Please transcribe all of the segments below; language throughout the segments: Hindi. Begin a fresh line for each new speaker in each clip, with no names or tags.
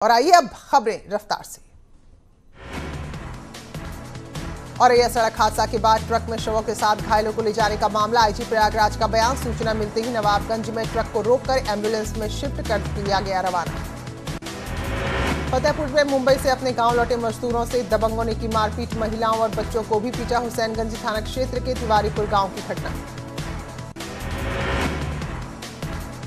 और आइए अब खबरें रफ्तार से। और यह सड़क हादसा के बाद ट्रक में शवों के साथ घायलों को ले जाने का मामला। आईजी प्रयागराज का बयान। सूचना मिलते ही नवाबगंज में ट्रक को रोककर एम्बुलेंस में शिफ्ट कर दिया गया रवाना। फतेहपुर में मुंबई से अपने गांव लौटे मजदूरों से दबंगों ने की मारपीट। महिलाओं और बच्चों को भी पीटा। हुसैनगंज थाना क्षेत्र के तिवारीपुर गांव की घटना।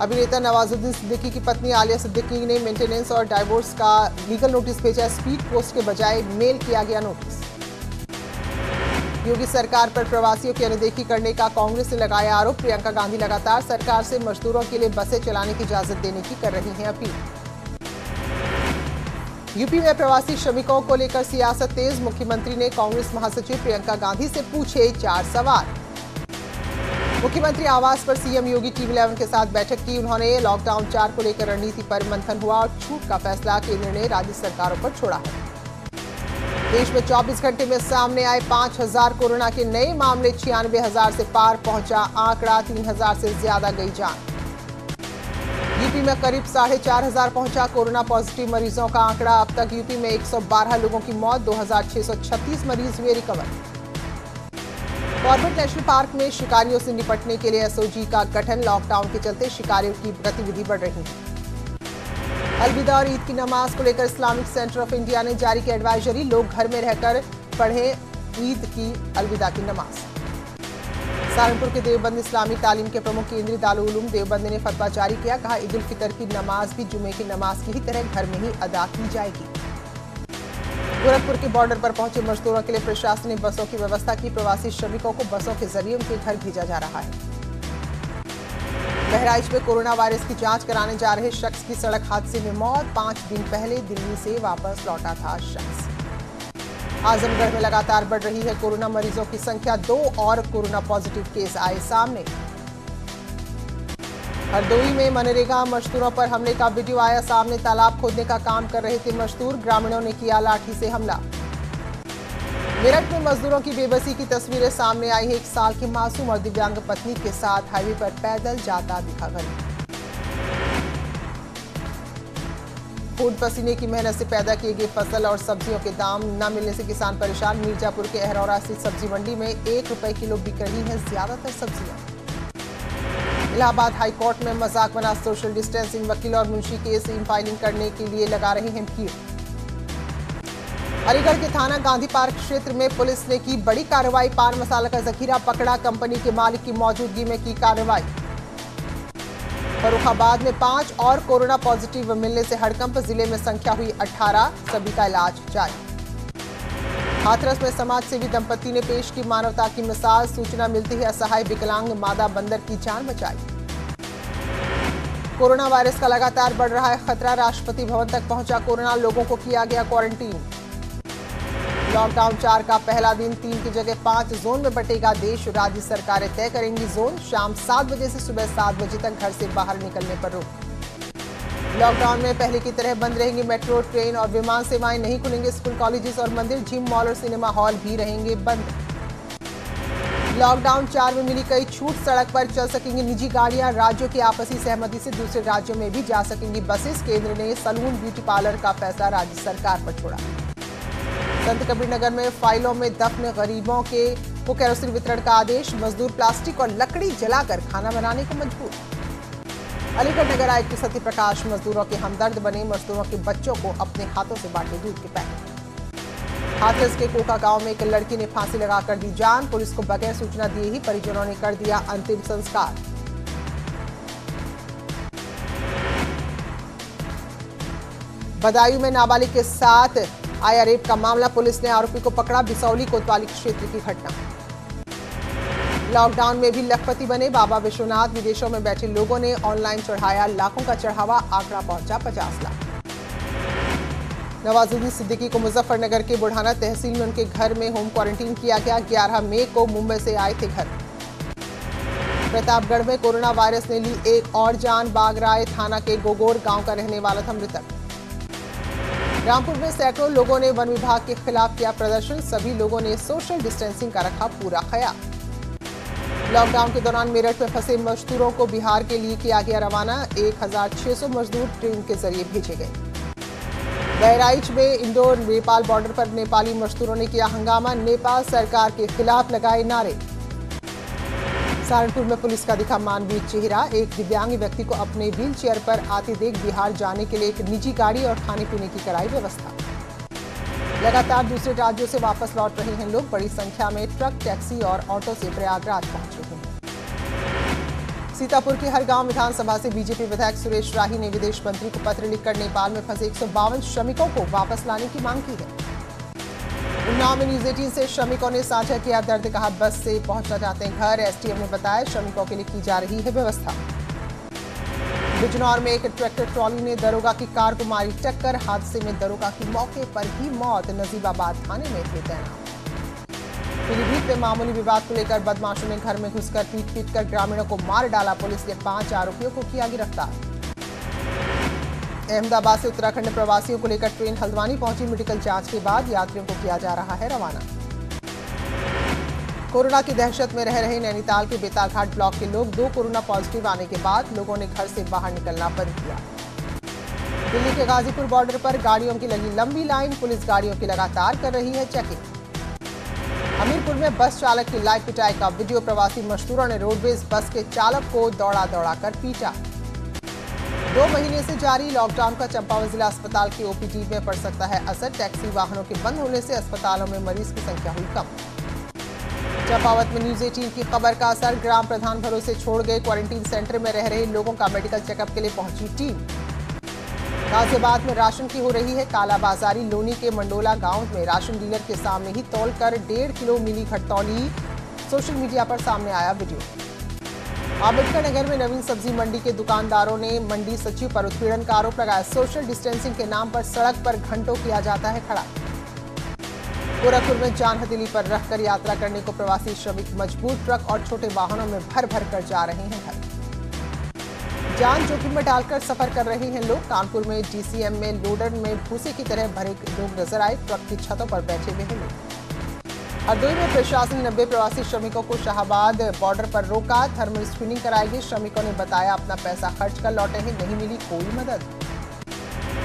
अभिनेता नवाजुद्दीन सिद्दीकी की पत्नी आलिया सिद्दीकी ने मेंटेनेंस और डाइवोर्स का लीगल नोटिस भेजा। स्पीड पोस्ट के बजाय मेल किया गया नोटिस। योगी सरकार पर प्रवासियों की अनदेखी करने का कांग्रेस ने लगाया आरोप। प्रियंका गांधी लगातार सरकार से मजदूरों के लिए बसें चलाने की इजाजत देने की कर रही हैं अपील। यूपी में प्रवासी श्रमिकों को लेकर सियासत तेज। मुख्यमंत्री ने कांग्रेस महासचिव प्रियंका गांधी से पूछे 4 सवाल। मुख्यमंत्री आवास पर सीएम योगी टीम 11 के साथ बैठक की। उन्होंने लॉकडाउन 4 को लेकर रणनीति पर मंथन हुआ और छूट का फैसला केंद्र ने राज्य सरकारों पर छोड़ा है। देश में 24 घंटे में सामने आए 5000 कोरोना के नए मामले। 96,000 से पार पहुंचा आंकड़ा। 3000 से ज्यादा गई जान। यूपी में करीब 4,500 पहुंचा कोरोना पॉजिटिव मरीजों का आंकड़ा। अब तक यूपी में 112 लोगों की मौत। 2636 मरीज हुए रिकवर। कॉर्बेट नेशनल पार्क में शिकारियों से निपटने के लिए एसओजी का गठन। लॉकडाउन के चलते शिकारियों की गतिविधि बढ़ रही है। अलविदा और ईद की नमाज को लेकर इस्लामिक सेंटर ऑफ इंडिया ने जारी की एडवाइजरी। लोग घर में रहकर पढ़ें ईद की अलविदा की नमाज। सहारनपुर के देवबंद इस्लामी तालीम के प्रमुख केंद्रीय दारुल उलूम देवबंद ने फतवा जारी किया। कहा, ईद उल फितर की नमाज भी जुमे की नमाज की ही तरह घर में ही अदा की जाएगी। गोरखपुर के बॉर्डर पर पहुंचे मजदूरों के लिए प्रशासन ने बसों की व्यवस्था की। प्रवासी श्रमिकों को बसों के जरिए उनके घर भेजा जा रहा है। बहराइच में कोरोना वायरस की जांच कराने जा रहे शख्स की सड़क हादसे में मौत। 5 दिन पहले दिल्ली से वापस लौटा था शख्स। आजमगढ़ में लगातार बढ़ रही है कोरोना मरीजों की संख्या। 2 और कोरोना पॉजिटिव केस आए सामने। हरदोई में मनरेगा मजदूरों पर हमले का वीडियो आया सामने। तालाब खोदने का काम कर रहे थे मजदूर। ग्रामीणों ने किया लाठी से हमला। मेरठ में मजदूरों की बेबसी की तस्वीरें सामने आई है। 1 साल की मासूम और दिव्यांग पत्नी के साथ हाईवे पर पैदल जाता दिखा गरीब। खून पसीने की मेहनत से पैदा किए गए फसल और सब्जियों के दाम न मिलने से किसान परेशान। मिर्जापुर के अहरौरा स्थित सब्जी मंडी में 1 रुपए किलो बिक रही है ज्यादातर सब्जियां। इलाहाबाद हाई कोर्ट में मजाक बना सोशल डिस्टेंसिंग। वकील और मुंशी केस फाइलिंग करने के लिए लगा रहे हैं भीड़। अलीगढ़ के थाना गांधी पार्क क्षेत्र में पुलिस ने की बड़ी कार्रवाई। पान मसाला का जखीरा पकड़ा। कंपनी के मालिक की मौजूदगी में की कार्रवाई। फर्रुखाबाद में 5 और कोरोना पॉजिटिव मिलने से हड़कंप। जिले में संख्या हुई 18। सभी का इलाज जारी। हाथरस में समाज सेवी दंपति ने पेश की मानवता की मिसाल। सूचना मिलती ही असहाय विकलांग मादा बंदर की जान बचाई। कोरोना वायरस का लगातार बढ़ रहा है खतरा। राष्ट्रपति भवन तक पहुंचा कोरोना। लोगों को किया गया क्वारंटीन। लॉकडाउन 4 का पहला दिन 3 की जगह 5 जोन में बंटेगा देश। राज्य सरकारें तय करेंगी जोन। शाम 7 बजे से सुबह 7 बजे तक घर से बाहर निकलने पर रोक। लॉकडाउन में पहले की तरह बंद रहेंगी मेट्रो, ट्रेन और विमान सेवाएं। नहीं खुलेंगे स्कूल, कॉलेजेस और मंदिर। जिम, मॉल और सिनेमा हॉल भी रहेंगे बंद। लॉकडाउन 4 में मिली कई छूट। सड़क पर चल सकेंगी निजी गाड़ियां। राज्यों की आपसी सहमति से दूसरे राज्यों में भी जा सकेंगी बसेस। केंद्र ने सलून, ब्यूटी पार्लर का फैसला राज्य सरकार पर छोड़ा। संत कबीरनगर में फाइलों में दफन गरीबों को केरोसिन वितरण का आदेश। मजदूर प्लास्टिक और लकड़ी जलाकर खाना बनाने को मजबूर। अलीगढ़ नगर आयुक्त सत्य प्रकाश मजदूरों के हमदर्द बने। मजदूरों के बच्चों को अपने हाथों से बांटे दूध के पैकेट। हाथरस के कोका गांव में एक लड़की ने फांसी लगाकर दी जान। पुलिस को बगैर सूचना दिए ही परिजनों ने कर दिया अंतिम संस्कार। बदायूं में नाबालिग के साथ आया रेप का मामला। पुलिस ने आरोपी को पकड़ा। बिसौली कोतवाली क्षेत्र की घटना। लॉकडाउन में भी लखपति बने बाबा विश्वनाथ। विदेशों में बैठे लोगों ने ऑनलाइन चढ़ाया लाखों का चढ़ावा। आंकड़ा पहुंचा 50 लाख। नवाजुद्दीन सिद्दीकी को मुजफ्फरनगर के बुढ़ाना तहसील में उनके घर में होम क्वारंटीन किया गया। 11 मई को मुंबई से आए थे घर। प्रतापगढ़ में कोरोना वायरस ने ली एक और जान। बागराय थाना के गोगोर गांव का रहने वाला था मृतक। रामपुर में सैकड़ों लोगों ने वन विभाग के खिलाफ किया प्रदर्शन। सभी लोगों ने सोशल डिस्टेंसिंग का रखा पूरा ख्याल। लॉकडाउन के दौरान मेरठ में फंसे मजदूरों को बिहार के लिए किया गया रवाना। 1600 मजदूर ट्रेन के जरिए भेजे गए। बहराइच में इंडो नेपाल बॉर्डर पर नेपाली मजदूरों ने किया हंगामा, नेपाल सरकार के खिलाफ लगाए नारे। सहारनपुर में पुलिस का दिखा मानवीय चेहरा, एक दिव्यांग व्यक्ति को अपने व्हील चेयर पर आते देख बिहार जाने के लिए एक निजी गाड़ी और खाने पीने की कराई व्यवस्था। लगातार दूसरे राज्यों से वापस लौट रहे हैं लोग, बड़ी संख्या में ट्रक, टैक्सी और ऑटो से प्रयागराज पहुंच रहे हैं। सीतापुर के हरगांव विधानसभा से बीजेपी विधायक सुरेश राही ने विदेश मंत्री को पत्र लिखकर नेपाल में फंसे 152 श्रमिकों को वापस लाने की मांग की है। उन्नाव में न्यूज 18 से श्रमिकों ने साझा किया दर्द, कहा बस से पहुंचना चाहते हैं घर। एसडीएम ने बताया श्रमिकों के लिए की जा रही है व्यवस्था। बिजनौर में एक ट्रैक्टर ट्रॉली ने दरोगा की कार को मारी टक्कर, हादसे में दरोगा की मौके पर ही मौत, नजीबाबाद थाने में थे तैनात। पीलीभीत में मामूली विवाद को लेकर बदमाशों ने घर में घुसकर पीट कर ग्रामीणों को मार डाला, पुलिस ने 5 आरोपियों को किया गिरफ्तार। अहमदाबाद से उत्तराखंड प्रवासियों को लेकर ट्रेन हल्द्वानी पहुंची, मेडिकल जांच के बाद यात्रियों को किया जा रहा है रवाना। कोरोना की दहशत में रह रहे नैनीताल के बेतालघाट ब्लॉक के लोग, 2 कोरोना पॉजिटिव आने के बाद लोगों ने घर से बाहर निकलना बंद किया। दिल्ली के गाजीपुर बॉर्डर पर गाड़ियों की लगी लंबी लाइन, पुलिस गाड़ियों की लगातार कर रही है चेकिंग। हमीरपुर में बस चालक की लाइव पिटाई का वीडियो, प्रवासी मजदूरों ने रोडवेज बस के चालक को दौड़ा कर पीटा। 2 महीने से जारी लॉकडाउन का चंपावत जिला अस्पताल की ओपीडी में पड़ सकता है असर, टैक्सी वाहनों के बंद होने से अस्पतालों में मरीज की संख्या हुई कम। चंपावत में न्यूज 18 की खबर का असर, ग्राम प्रधान भरोसे छोड़ गए, क्वारंटीन सेंटर में रह रहे लोगों का मेडिकल चेकअप के लिए पहुंची टीम। गाजियाबाद में राशन की हो रही है कालाबाजारी, लोनी के मंडोला गांव में राशन डीलर के सामने ही तौलकर 1.5 किलो मिली घटतौली, सोशल मीडिया पर सामने आया वीडियो। अम्बेडकर नगर में नवीन सब्जी मंडी के दुकानदारों ने मंडी सचिव पर उत्पीड़न का आरोप लगाया, सोशल डिस्टेंसिंग के नाम पर सड़क पर घंटों किया जाता है खड़ा। गोरखपुर में जान हथेली पर रखकर यात्रा करने को प्रवासी श्रमिक मजबूर, ट्रक और छोटे वाहनों में भर कर जा रहे हैं घर। जान जोखिम में डालकर सफर कर रहे हैं लोग, कानपुर में डीसीएम में लोडर में भूसे की तरह भरे लोग नजर आए, ट्रक की छतों पर बैठे हुए हैं लोग। हरदोई में प्रशासन 90 प्रवासी श्रमिकों को शाहबाद बॉर्डर पर रोका, थर्मल स्क्रीनिंग कराएगी, श्रमिकों ने बताया अपना पैसा खर्च कर लौटे हैं, नहीं मिली कोई मदद।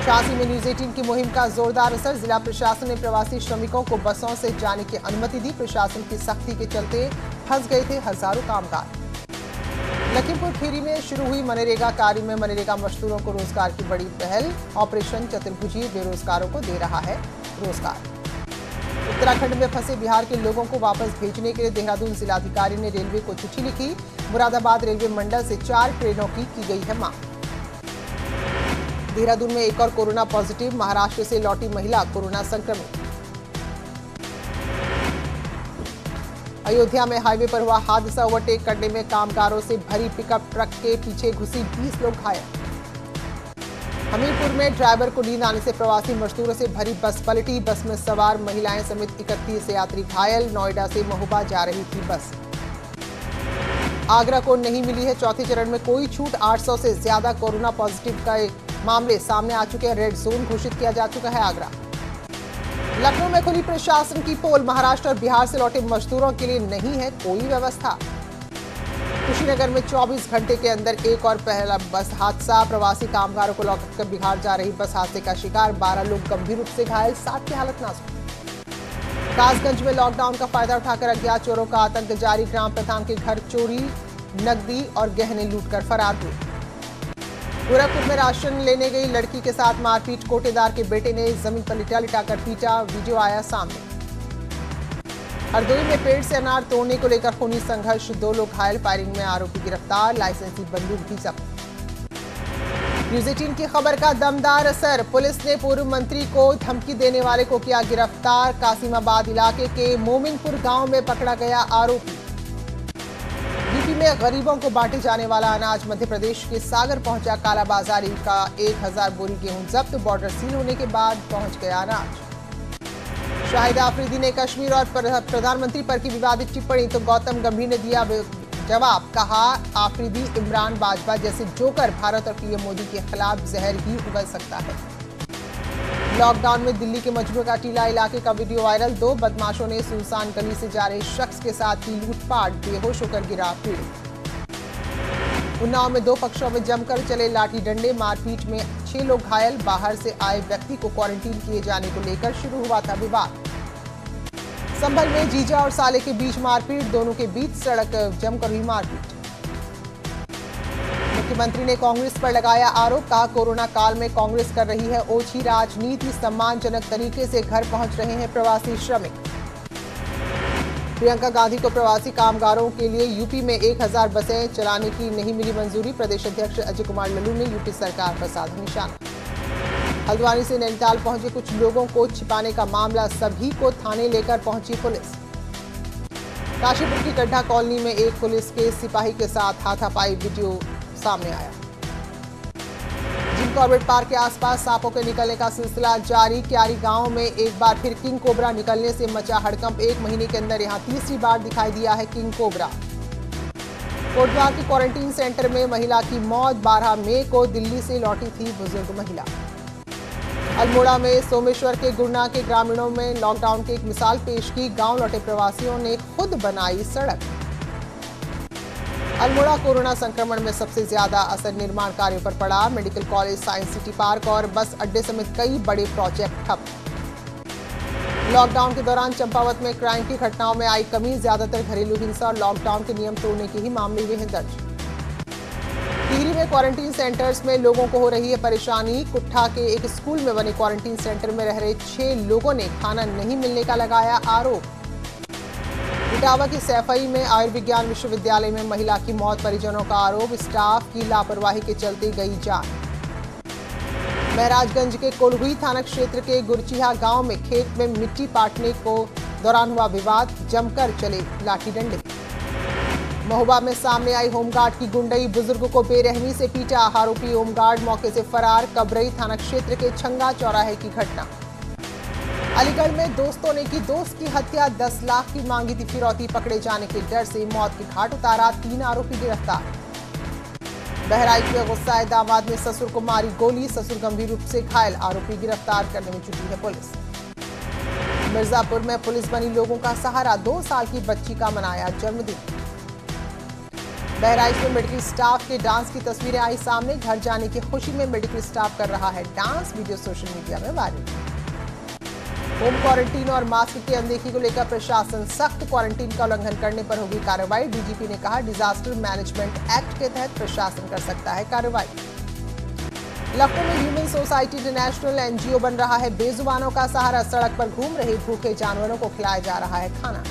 झांसी में न्यूज 18 की मुहिम का जोरदार असर, जिला प्रशासन ने प्रवासी श्रमिकों को बसों से जाने की अनुमति दी, प्रशासन की सख्ती के चलते फंस गए थे हजारों कामगार। लखीमपुर खीरी में शुरू हुई मनरेगा कार्य में मनरेगा मजदूरों को रोजगार की बड़ी पहल, ऑपरेशन चतुर्भुजी बेरोजगारों को दे रहा है रोजगार। उत्तराखंड में फंसे बिहार के लोगों को वापस भेजने के लिए देहरादून जिलाधिकारी ने रेलवे को चिट्ठी लिखी, मुरादाबाद रेलवे मंडल से 4 ट्रेनों की गई है मांग। देहरादून में एक और कोरोना पॉजिटिव, महाराष्ट्र से लौटी महिला कोरोना संक्रमित। अयोध्या में हाईवे पर हुआ हादसा, ओवरटेक करने में कामगारों से भरी पिकअप ट्रक के पीछे घुसी, 20 लोग घायल। हमीरपुर में ड्राइवर को नींद आने से प्रवासी मजदूरों से भरी बस पलटी, बस में सवार महिलाएं समेत 31 यात्री घायल, नोएडा से महोबा जा रही थी बस। आगरा को नहीं मिली है चौथे चरण में कोई छूट, 800 से ज्यादा कोरोना पॉजिटिव का मामले सामने आ चुके हैं, रेड जोन घोषित किया जा चुका है आगरा। लखनऊ में खुली प्रशासन की पोल, महाराष्ट्र और बिहार से लौटे मजदूरों के लिए नहीं है कोई व्यवस्था। कुशीनगर में 24 घंटे के अंदर एक और पहला बस हादसा, प्रवासी कामगारों को लौटकर बिहार जा रही बस हादसे का शिकार, 12 लोग गंभीर रूप से घायल, 7 की हालत नाजुक। कासगंज में लॉकडाउन का फायदा उठाकर अज्ञात चोरों का आतंक जारी, ग्राम प्रधान के घर चोरी, नकदी और गहने लूटकर फरार हुए। गोरखपुर में राशन लेने गई लड़की के साथ मारपीट, कोटेदार के बेटे ने जमीन पर लिटाकर पीटा, वीडियो आया सामने। हरदोई में पेड़ से अनार तोड़ने को लेकर खूनी संघर्ष, 2 लोग घायल, फायरिंग में आरोपी गिरफ्तार, लाइसेंसी बंदूक भी जब्त। न्यूज 18 की खबर का दमदार असर, पुलिस ने पूर्व मंत्री को धमकी देने वाले को किया गिरफ्तार, कासिमाबाद इलाके के मोमिनपुर गांव में पकड़ा गया आरोपी। यूपी में गरीबों को बांटे जाने वाला अनाज मध्य प्रदेश के सागर पहुंचा, कालाबाजारी का 1000 बोरी गेहूं जब्त, बॉर्डर सील होने के बाद पहुंच गया अनाज। शाहिद आफरीदी ने कश्मीर और प्रधानमंत्री पर की विवादित टिप्पणी, तो गौतम गंभीर ने दिया जवाब, कहा आफरीदी इमरान बाजवा जैसे जोकर भारत और पीएम मोदी के खिलाफ जहर ही उगल सकता है। लॉकडाउन में दिल्ली के मजनू का टीला इलाके का वीडियो वायरल, 2 बदमाशों ने सुनसान गली से जा रहे शख्स के साथ की लूटपाट, बेहोश होकर गिरा पीड़ित। उन्नाव में 2 पक्षों में जमकर चले लाठी डंडे, मारपीट में 6 लोग घायल। बाहर से आए व्यक्ति को क्वारंटीन किए जाने को लेकर शुरू हुआ था विवाद। संभल में जीजा और साले के बीच मारपीट, दोनों के बीच सड़क जमकर हुई मारपीट। मुख्यमंत्री ने कांग्रेस पर लगाया आरोप, कहा कोरोना काल में कांग्रेस कर रही है ओछी राजनीति, सम्मानजनक तरीके से घर पहुंच रहे हैं प्रवासी श्रमिक। प्रियंका गांधी को प्रवासी कामगारों के लिए यूपी में 1000 बसें चलाने की नहीं मिली मंजूरी, प्रदेश अध्यक्ष अजय कुमार लल्लू ने यूपी सरकार पर साधा निशाना। हल्द्वानी से नैनीताल पहुंचे कुछ लोगों को छिपाने का मामला, सभी को थाने लेकर पहुंची पुलिस। काशीपुर की गड्ढा कॉलोनी में एक पुलिस के सिपाही के साथ हाथापाई वीडियो सामने आया। जिम कॉर्बेट पार्क के आसपास सांपों के निकलने का सिलसिला जारी। क्यारी गांव में एक बार फिर किंग कोबरा निकलने से मचा हड़कंप, 1 महीने के अंदर यहां तीसरी बार दिखाई दिया है किंग कोबरा। कोटद्वार के क्वारंटीन सेंटर में महिला की मौत, 12 मई को दिल्ली से लौटी थी बुजुर्ग महिला। अल्मोड़ा में सोमेश्वर के गुरना के ग्रामीणों में लॉकडाउन की एक मिसाल पेश की, गांव लौटे प्रवासियों ने खुद बनाई सड़क। अल्मोड़ा कोरोना संक्रमण में सबसे ज्यादा असर निर्माण कार्यों पर पड़ा, medical college, science city park और बस अड्डे समेत कई बड़े प्रोजेक्ट ठप। लॉकडाउन के दौरान चंपावत में क्राइम की घटनाओं में आई कमी, ज्यादातर घरेलू हिंसा और लॉकडाउन के नियम तोड़ने के ही मामले हुए हैं दर्ज। टिहरी में क्वारंटीन सेंटर्स में लोगों को हो रही है परेशानी, कुट्ठा के एक स्कूल में बने क्वारंटीन सेंटर में रह रहे 6 लोगों ने खाना नहीं मिलने का लगाया आरोप। इटावा की सैफई में आयुर्विज्ञान विश्वविद्यालय में महिला की मौत, परिजनों का आरोप, स्टाफ की लापरवाही के चलते गई जान। महराजगंज के कोल्हुई थाना क्षेत्र के गुरचीहा गांव में खेत में मिट्टी पाटने को दौरान हुआ विवाद, जमकर चले लाठी डंडे। महोबा में सामने आई होमगार्ड की गुंडई, बुजुर्ग को बेरहमी से पीटा, आरोपी होमगार्ड मौके से फरार। कबरई थाना क्षेत्र के छंगा चौराहे की घटना। अलीगढ़ में दोस्तों ने की दोस्त की हत्या, 10 लाख की मांगी थी फिरौती, पकड़े जाने के डर से मौत की घाट उतारा, 3 आरोपी गिरफ्तार। बहराइच में गुस्साए दामाद ने ससुर को मारी गोली, ससुर गंभीर रूप से घायल, आरोपी गिरफ्तार करने में जुटी है पुलिस। मिर्जापुर में पुलिस बनी लोगों का सहारा, 2 साल की बच्ची का मनाया जन्मदिन। बहराइच में मेडिकल स्टाफ के डांस की तस्वीरें आई सामने, घर जाने की खुशी में मेडिकल स्टाफ कर रहा है डांस, वीडियो सोशल मीडिया में वायरल। होम क्वारंटीन और मास्क की अनदेखी को लेकर प्रशासन सख्त, क्वारंटीन का उल्लंघन करने पर होगी कार्रवाई। डीजीपी ने कहा डिजास्टर मैनेजमेंट एक्ट के तहत प्रशासन कर सकता है कार्रवाई। लखनऊ में ह्यूमन सोसाइटी इंटरनेशनल एनजीओ बन रहा है बेजुबानों का सहारा, सड़क पर घूम रहे भूखे जानवरों को खिलाया जा रहा है खाना।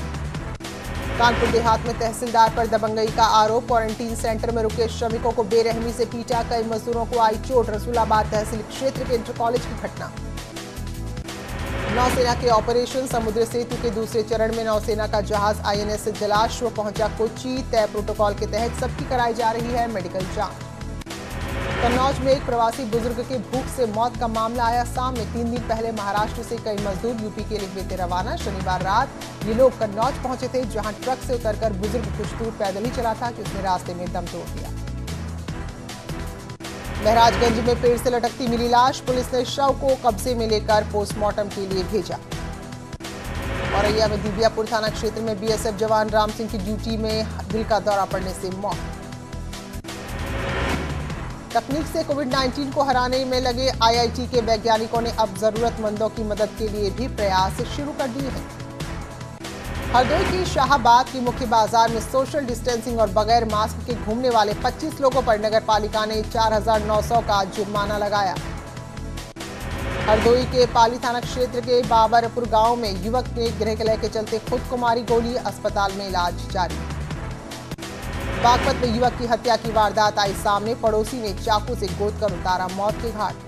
कानपुर देहात में तहसीलदार पर दबंगई का आरोप, क्वारंटीन सेंटर में रुके श्रमिकों को बेरहमी से पीटा, कई मजदूरों को आई चोट। रसूलाबाद तहसील क्षेत्र के इंटर कॉलेज की घटना। नौसेना के ऑपरेशन समुद्र सेतु के दूसरे चरण में नौसेना का जहाज INS जलाश्व पहुंचा कोच्चि, तय प्रोटोकॉल के तहत सबकी कराई जा रही है मेडिकल जांच। कन्नौज में एक प्रवासी बुजुर्ग के भूख से मौत का मामला आया सामने, 3 दिन पहले महाराष्ट्र से कई मजदूर यूपी के लिए हुए थे रवाना। शनिवार रात ये लोग कन्नौज पहुंचे थे, जहां ट्रक से उतरकर बुजुर्ग कुछ दूर पैदल ही चला था कि उसने रास्ते में दम तोड़ दिया। महराजगंज में पेड़ से लटकती मिली लाश, पुलिस ने शव को कब्जे में लेकर पोस्टमार्टम के लिए भेजा। औरैया में दिव्यापुर थाना क्षेत्र में BSF जवान राम सिंह की ड्यूटी में दिल का दौरा पड़ने से मौत। तकनीक से कोविड-19 को हराने में लगे IIT के वैज्ञानिकों ने अब जरूरतमंदों की मदद के लिए भी प्रयास शुरू कर दिए हैं। हरदोई की शाहबाद की मुख्य बाजार में सोशल डिस्टेंसिंग और बगैर मास्क के घूमने वाले 25 लोगों पर नगर पालिका ने 4,900 का जुर्माना लगाया। हरदोई के पाली थाना क्षेत्र के बाबरपुर गांव में युवक ने गृह कलह के चलते खुद को मारी गोली, अस्पताल में इलाज जारी। बागपत में युवक की हत्या की वारदात आई सामने, पड़ोसी ने चाकू से गोदकर उतारा मौत के घाट।